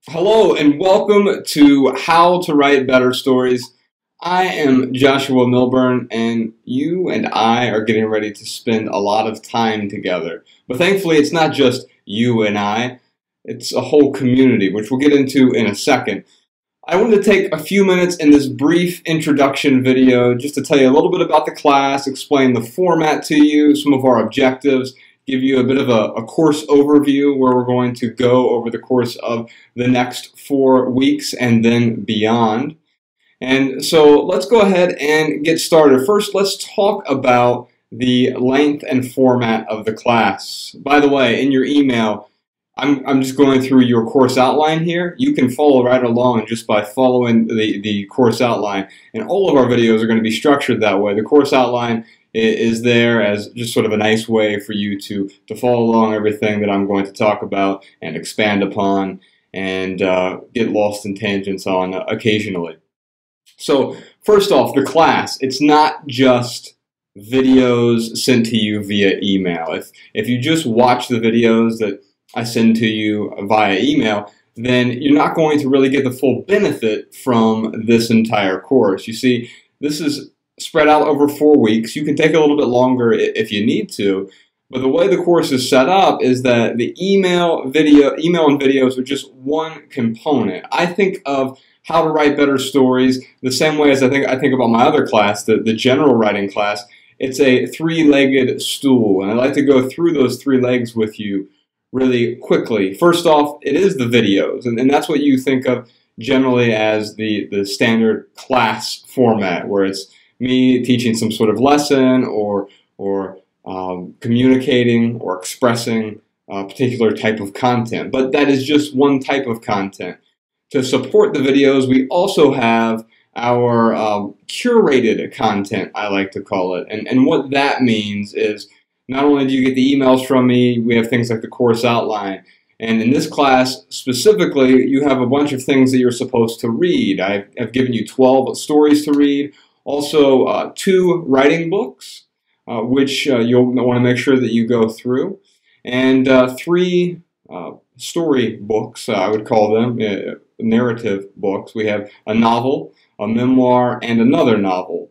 Hello and welcome to How to Write Better Stories. I am Joshua Milburn, and you and I are getting ready to spend a lot of time together. But thankfully, it's not just you and I, it's a whole community, which we'll get into in a second. I wanted to take a few minutes in this brief introduction video just to tell you a little bit about the class, explain the format to you, some of our objectives, give you a bit of a course overview where we're going to go over the course of the next 4 weeks and then beyond. And so let's go ahead and get started. First, let's talk about the length and format of the class. By the way, in your email, I'm just going through your course outline here. You can follow right along just by following the course outline. And all of our videos are going to be structured that way. The course outline is there as just sort of a nice way for you to follow along everything that I'm going to talk about and expand upon and get lost in tangents on occasionally. So first off, the class, it's not just videos sent to you via email. If you just watch the videos that I send to you via email, then you're not going to really get the full benefit from this entire course. You see, this is spread out over 4 weeks. You can take a little bit longer if you need to, but the way the course is set up is that the email and videos are just one component. I think of How to Write Better Stories the same way as I think about my other class, the general writing class. It's a three-legged stool, and I like to go through those 3 legs with you really quickly. First off, it is the videos, and that's what you think of generally as the standard class format, where it's me teaching some sort of lesson or communicating or expressing a particular type of content. But that is just one type of content. To support the videos, we also have our curated content, I like to call it. And what that means is not only do you get the emails from me, we have things like the course outline. And in this class specifically, you have a bunch of things that you're supposed to read. I've given you 12 stories to read. Also, 2 writing books, which you'll want to make sure that you go through, and 3 story books, I would call them, narrative books. We have a novel, a memoir, and another novel.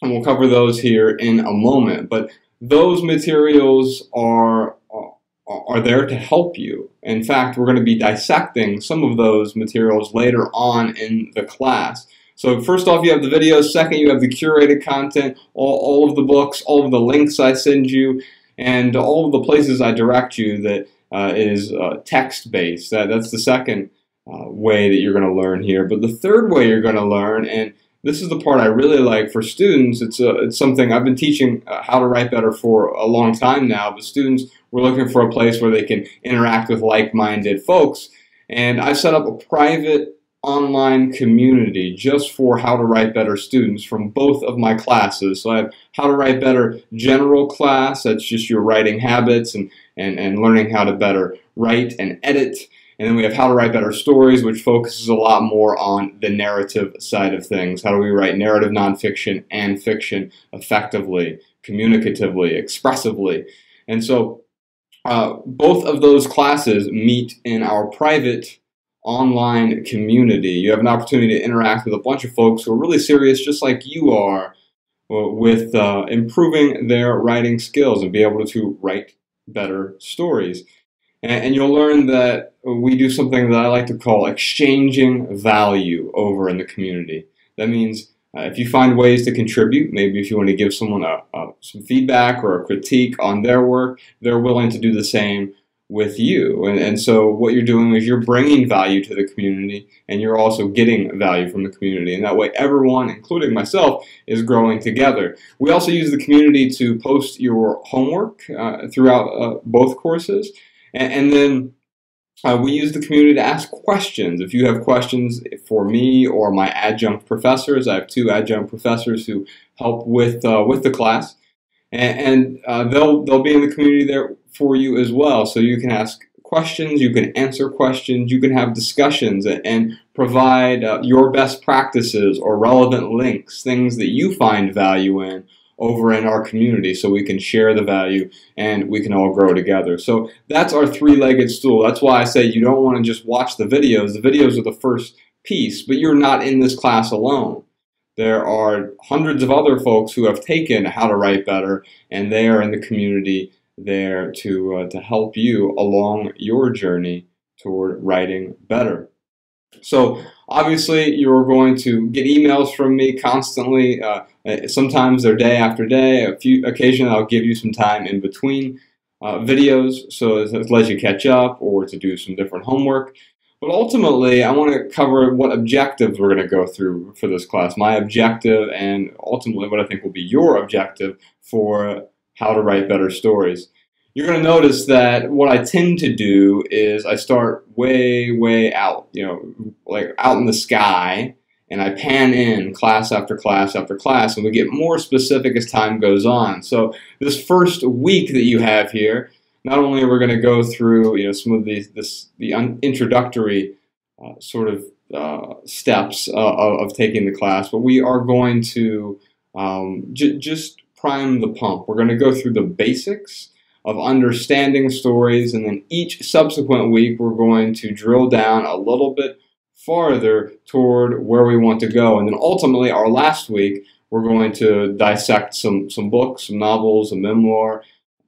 And we'll cover those here in a moment. But those materials are there to help you. In fact, we're going to be dissecting some of those materials later on in the class. So first off, you have the videos. Second, you have the curated content, all of the books, all of the links I send you, and all of the places I direct you that is text-based. That's the second way that you're going to learn here. But the third way you're going to learn, and this is the part I really like for students, it's something I've been teaching how to write better for a long time now, but students were looking for a place where they can interact with like-minded folks. And I set up a private online community just for How to Write Better students from both of my classes. So I have How to Write Better general class, that's just your writing habits and learning how to better write and edit. And then we have How to Write Better Stories, which focuses a lot more on the narrative side of things. How do we write narrative nonfiction and fiction effectively, communicatively, expressively? And so both of those classes meet in our private online community. You have an opportunity to interact with a bunch of folks who are really serious, just like you are, with improving their writing skills and be able to write better stories. And you'll learn that we do something that I like to call exchanging value over in the community. That means if you find ways to contribute, maybe if you want to give someone some feedback or a critique on their work, they're willing to do the same with you. And so what you're doing is you're bringing value to the community, and you're also getting value from the community. And that way everyone, including myself, is growing together. We also use the community to post your homework throughout both courses. And then we use the community to ask questions. If you have questions for me or my adjunct professors, I have 2 adjunct professors who help with the class. And they'll be in the community there for you as well. So you can ask questions, you can answer questions, you can have discussions and provide your best practices or relevant links, things that you find value in, over in our community so we can share the value and we can all grow together. So that's our three-legged stool. That's why I say you don't want to just watch the videos. The videos are the first piece, but you're not in this class alone. There are hundreds of other folks who have taken How to Write Better, and they are in the community there to help you along your journey toward writing better. So obviously you're going to get emails from me constantly. Sometimes they're day after day. Occasionally I'll give you some time in between videos so to let you catch up or to do some different homework. But ultimately, I want to cover what objectives we're going to go through for this class. My objective and ultimately what I think will be your objective for How to Write Better Stories. You're going to notice that what I tend to do is I start way, way out, like out in the sky, and I pan in class after class after class, and we get more specific as time goes on. So this first week that you have here, not only are we going to go through some of the introductory sort of steps of taking the class, but we are going to just prime the pump. We're going to go through the basics of understanding stories, and then each subsequent week we're going to drill down a little bit farther toward where we want to go. And then ultimately our last week we're going to dissect some books, some novels, a memoir,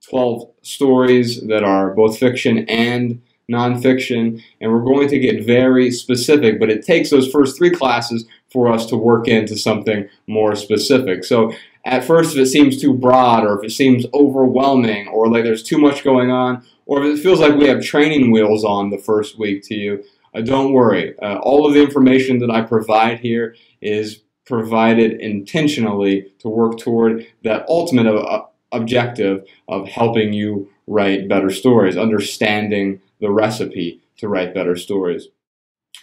12 stories that are both fiction and nonfiction, and we're going to get very specific, but it takes those first 3 classes for us to work into something more specific. So at first, if it seems too broad, or if it seems overwhelming, or like there's too much going on, or if it feels like we have training wheels on the first week to you, don't worry. All of the information that I provide here is provided intentionally to work toward that ultimate objective of helping you write better stories, understanding the recipe to write better stories.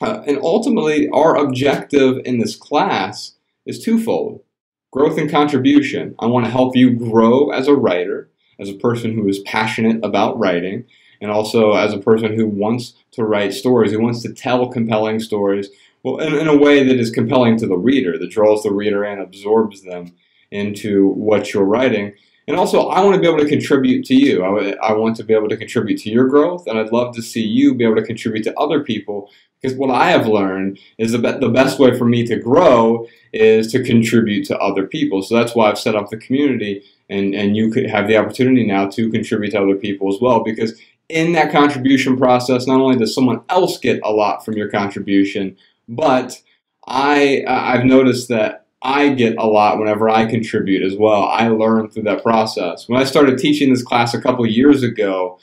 And ultimately, our objective in this class is twofold: growth and contribution. I want to help you grow as a writer, as a person who is passionate about writing, and also as a person who wants to write stories, who wants to tell compelling stories, well, in a way that is compelling to the reader, that draws the reader in, absorbs them into what you're writing. And also, I want to be able to contribute to you. I want to be able to contribute to your growth, and I'd love to see you be able to contribute to other people, because what I have learned is the best way for me to grow is to contribute to other people. So that's why I've set up the community, and you could have the opportunity now to contribute to other people as well, because in that contribution process, not only does someone else get a lot from your contribution, but I've noticed that I get a lot whenever I contribute as well. I learn through that process. When I started teaching this class a couple years ago,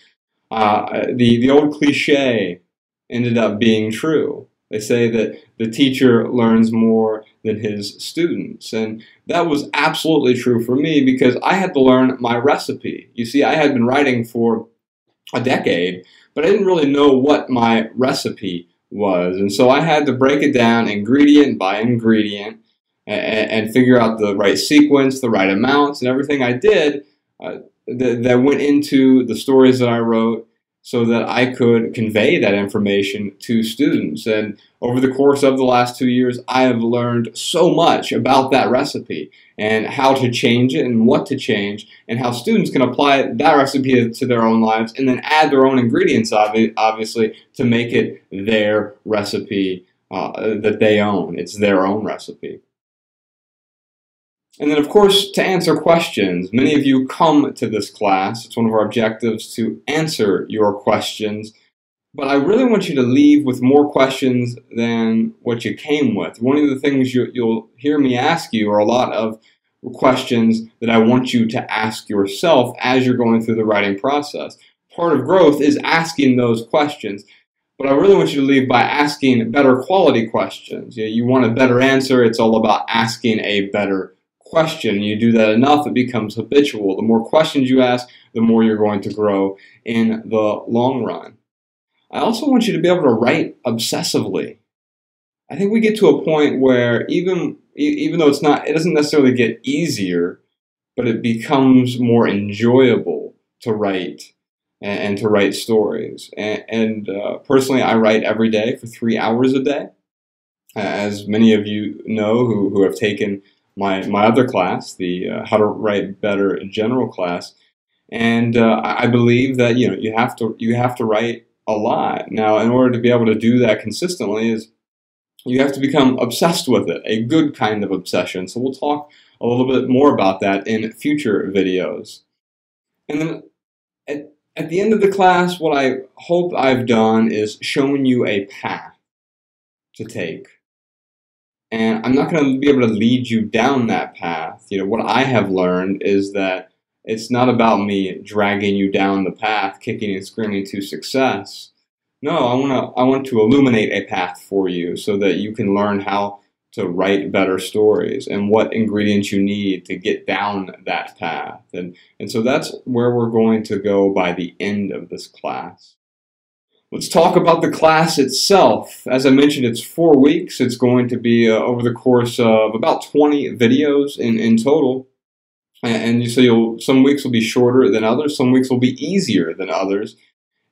the old cliche ended up being true. They say that the teacher learns more than his students. And that was absolutely true for me, because I had to learn my recipe. You see, I had been writing for a decade, but I didn't really know what my recipe was. And so I had to break it down ingredient by ingredient and figure out the right sequence, the right amounts, and everything I did that went into the stories that I wrote, so that I could convey that information to students. And over the course of the last 2 years, I have learned so much about that recipe and how to change it and what to change, and how students can apply that recipe to their own lives and then add their own ingredients, obviously, to make it their recipe that they own. It's their own recipe. And then, of course, to answer questions. Many of you come to this class. It's one of our objectives to answer your questions. But I really want you to leave with more questions than what you came with. One of the things you'll hear me ask you are a lot of questions that I want you to ask yourself as you're going through the writing process. Part of growth is asking those questions. But I really want you to leave by asking better quality questions. You want a better answer, it's all about asking a better question. You do that enough, it becomes habitual. The more questions you ask, the more you're going to grow in the long run. I also want you to be able to write obsessively. I think we get to a point where even though it doesn't necessarily get easier, but it becomes more enjoyable to write and to write stories. And personally, I write every day for 3 hours a day. As many of you know who have taken my other class, the How to Write Better General class, and I believe that you have to write a lot. Now, in order to be able to do that consistently, is you have to become obsessed with it, a good kind of obsession. So we'll talk a little bit more about that in future videos. And then at the end of the class, what I hope I've done is shown you a path to take. And I'm not going to be able to lead you down that path. What I have learned is that it's not about me dragging you down the path, kicking and screaming to success. No, I want to illuminate a path for you so that you can learn how to write better stories and what ingredients you need to get down that path. And so that's where we're going to go by the end of this class. Let's talk about the class itself. As I mentioned, it's 4 weeks. It's going to be over the course of about 20 videos in total. And so some weeks will be shorter than others. Some weeks will be easier than others.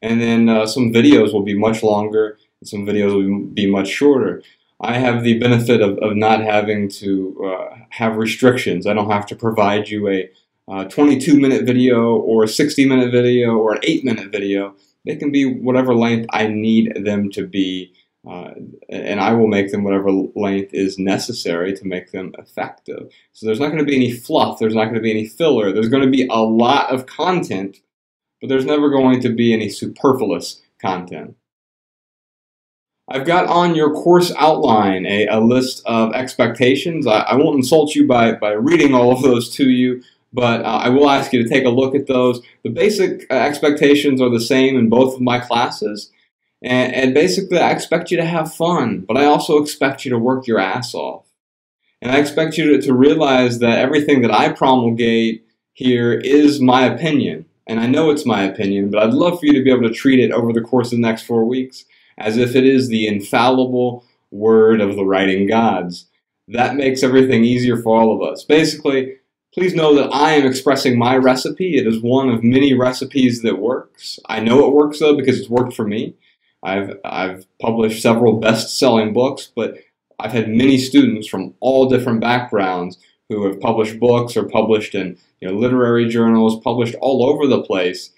And then some videos will be much longer, and some videos will be much shorter. I have the benefit of not having to have restrictions. I don't have to provide you a 22-minute video or a 60-minute video or an 8-minute video. They can be whatever length I need them to be, and I will make them whatever length is necessary to make them effective. So there's not going to be any fluff. There's not going to be any filler. There's going to be a lot of content, but there's never going to be any superfluous content. I've got on your course outline a list of expectations. I won't insult you by reading all of those to you, but I will ask you to take a look at those. The basic expectations are the same in both of my classes, and basically I expect you to have fun, but I also expect you to work your ass off. And I expect you to realize that everything that I promulgate here is my opinion. And I know it's my opinion, but I'd love for you to be able to treat it over the course of the next 4 weeks as if it is the infallible word of the writing gods. That makes everything easier for all of us. Basically, please know that I am expressing my recipe. It is one of many recipes that works. I know it works, though, because it's worked for me. I've published several best-selling books, but I've had many students from all different backgrounds who have published books or published in literary journals, published all over the place,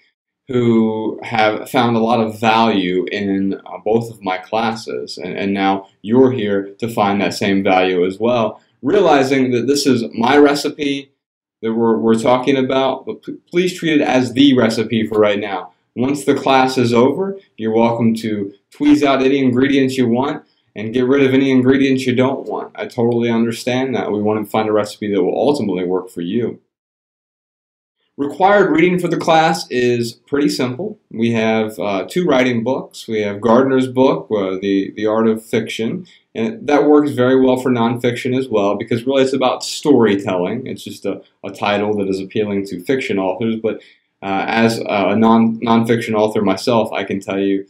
who have found a lot of value in both of my classes. And now you're here to find that same value as well, realizing that this is my recipe that we're talking about, but please treat it as the recipe for right now. Once the class is over, you're welcome to tweeze out any ingredients you want and get rid of any ingredients you don't want. I totally understand that. We want to find a recipe that will ultimately work for you. Required reading for the class is pretty simple. We have 2 writing books. We have Gardner's book, The Art of Fiction, and that works very well for nonfiction as well, because really it's about storytelling. It's just a title that is appealing to fiction authors, but as a nonfiction author myself, I can tell you,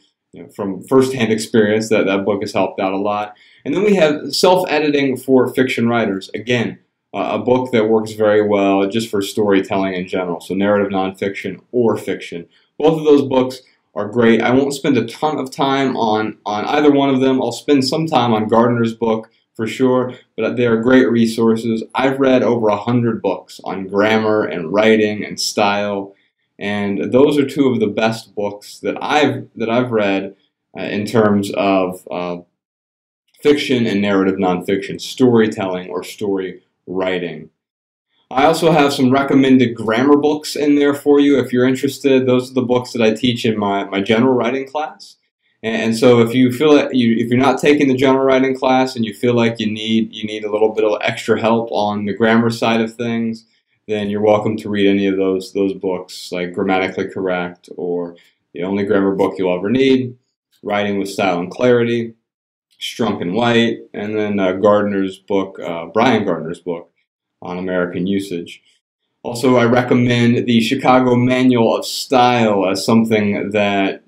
from firsthand experience that that book has helped out a lot. And then we have Self-Editing for Fiction Writers. Again, a book that works very well just for storytelling in general, so narrative nonfiction or fiction. Both of those books are great. I won't spend a ton of time on either one of them. I'll spend some time on Gardner's book for sure, but they are great resources. I've read over 100 books on grammar and writing and style, and those are 2 of the best books that I've read in terms of fiction and narrative nonfiction, storytelling or story writing. I also have some recommended grammar books in there for you if you're interested. Those are the books that I teach in my general writing class. And so if you feel that if you're not taking the general writing class and you feel like you need a little bit of extra help on the grammar side of things, then you're welcome to read any of those books, like Grammatically Correct or The Only Grammar Book You'll Ever Need, Writing with Style and Clarity, Strunk and White, and then Gardner's book, Brian Gardner's book on American usage. Also, I recommend the Chicago Manual of Style as something that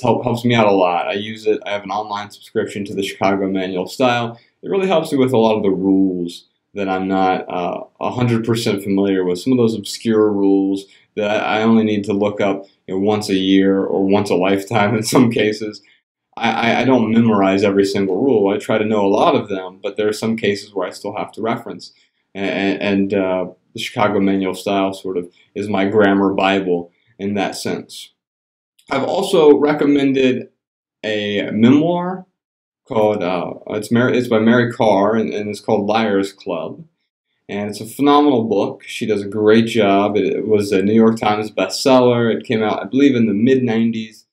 helps me out a lot. I use it. I have an online subscription to the Chicago Manual of Style. It really helps me with a lot of the rules that I'm not 100% familiar with. Some of those obscure rules that I only need to look up once a year or once a lifetime in some cases. I don't memorize every single rule. I try to know a lot of them, but there are some cases where I still have to reference. And the Chicago Manual Style sort of is my grammar Bible in that sense. I've also recommended a memoir called, it's by Mary Karr, and it's called Liar's Club. And it's a phenomenal book. She does a great job. It was a New York Times bestseller. It came out, I believe, in the mid-90s.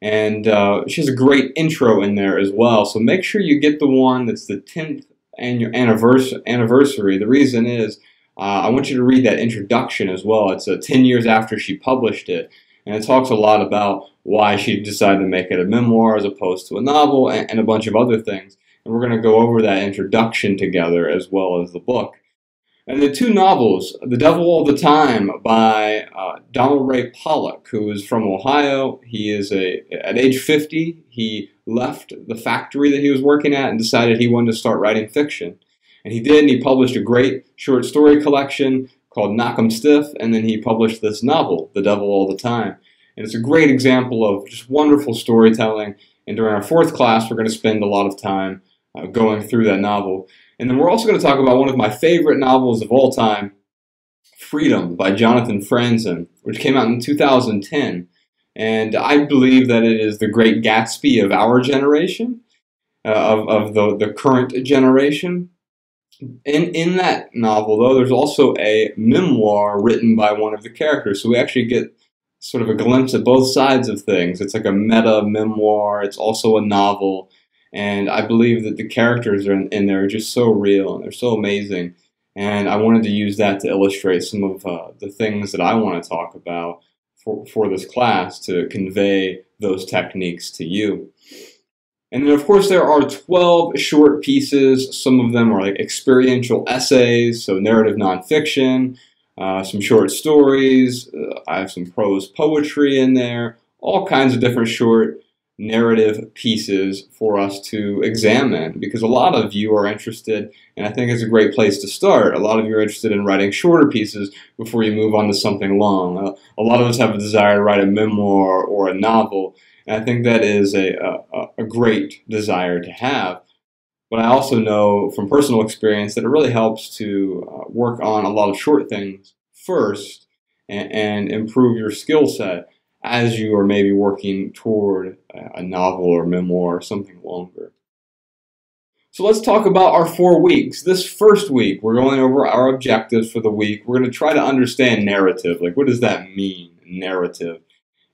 And she has a great intro in there as well. So make sure you get the one that's the 10th anniversary. The reason is I want you to read that introduction as well. It's 10 years after she published it. And it talks a lot about why she decided to make it a memoir as opposed to a novel and a bunch of other things. And we're going to go over that introduction together as well as the book. And the two novels, The Devil All the Time by Donald Ray Pollock, who is from Ohio. He is at age 50, he left the factory that he was working at and decided he wanted to start writing fiction. And he did, and he published a great short story collection called Knock 'em Stiff, and then he published this novel, The Devil All the Time. And it's a great example of just wonderful storytelling. And during our fourth class, we're going to spend a lot of time going through that novel. And then we're also going to talk about one of my favorite novels of all time, Freedom by Jonathan Franzen, which came out in 2010. And I believe that it is the great Gatsby of our generation, of the current generation. In that novel, though, there's also a memoir written by one of the characters. So we actually get sort of a glimpse at both sides of things. It's like a meta memoir. It's also a novel. And I believe that the characters in there are just so real and they're so amazing. And I wanted to use that to illustrate some of the things that I want to talk about for this class to convey those techniques to you. And then, of course, there are 12 short pieces. Some of them are like experiential essays, so narrative nonfiction, some short stories. I have some prose poetry in there, all kinds of different short narrative pieces for us to examine, because a lot of you are interested, and I think it's a great place to start. A lot of you are interested in writing shorter pieces before you move on to something long. A lot of us have a desire to write a memoir or a novel, and I think that is a great desire to have. But I also know from personal experience that it really helps to work on a lot of short things first and improve your skill set as you are maybe working toward a novel or memoir or something longer. So let's talk about our 4 weeks. This first week, we're going over our objectives for the week. We're going to try to understand narrative. Like, what does that mean, narrative?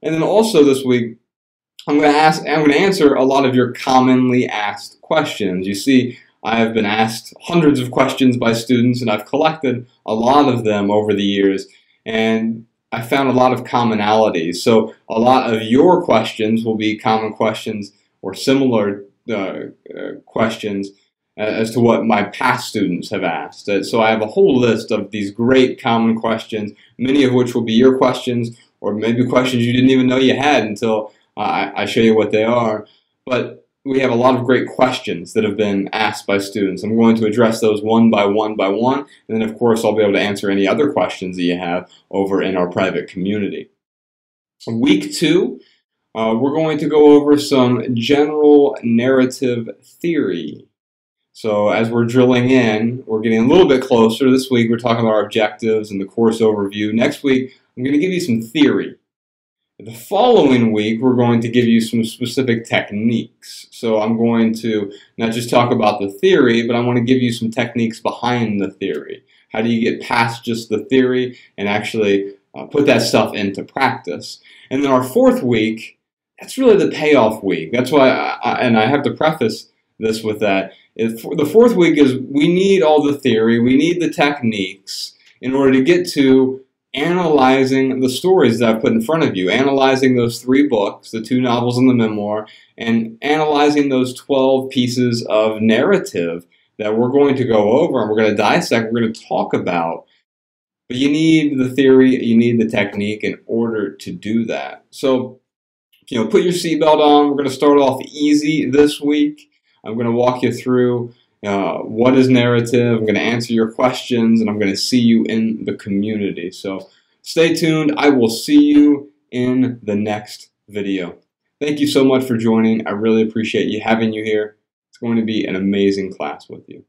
And then also this week, I'm going to answer a lot of your commonly asked questions. You see, I have been asked hundreds of questions by students, and I've collected a lot of them over the years. And I found a lot of commonalities. So a lot of your questions will be common questions or similar questions as to what my past students have asked. So I have a whole list of these great common questions, many of which will be your questions, or maybe questions you didn't even know you had until I show you what they are. But we have a lot of great questions that have been asked by students. I'm going to address those one by one by one, and then of course I'll be able to answer any other questions that you have over in our private community. Week 2, we're going to go over some general narrative theory. So as we're drilling in, we're getting a little bit closer. This week we're talking about our objectives and the course overview. Next week I'm going to give you some theory. The following week, we're going to give you some specific techniques. So I'm going to not just talk about the theory, but I want to give you some techniques behind the theory. How do you get past just the theory and actually put that stuff into practice? And then our 4th week, that's really the payoff week. That's why, and I have to preface this with that. The 4th week is we need all the theory, we need the techniques in order to get to analyzing the stories that I've put in front of you, analyzing those 3 books, the 2 novels and the memoir, and analyzing those 12 pieces of narrative that we're going to go over and we're going to dissect, we're going to talk about. But you need the theory, you need the technique in order to do that. So, put your seatbelt on. We're going to start off easy this week. I'm going to walk you through what is narrative. I'm going to answer your questions, and I'm going to see you in the community. So stay tuned. I will see you in the next video. Thank you so much for joining. I really appreciate having you here. It's going to be an amazing class with you.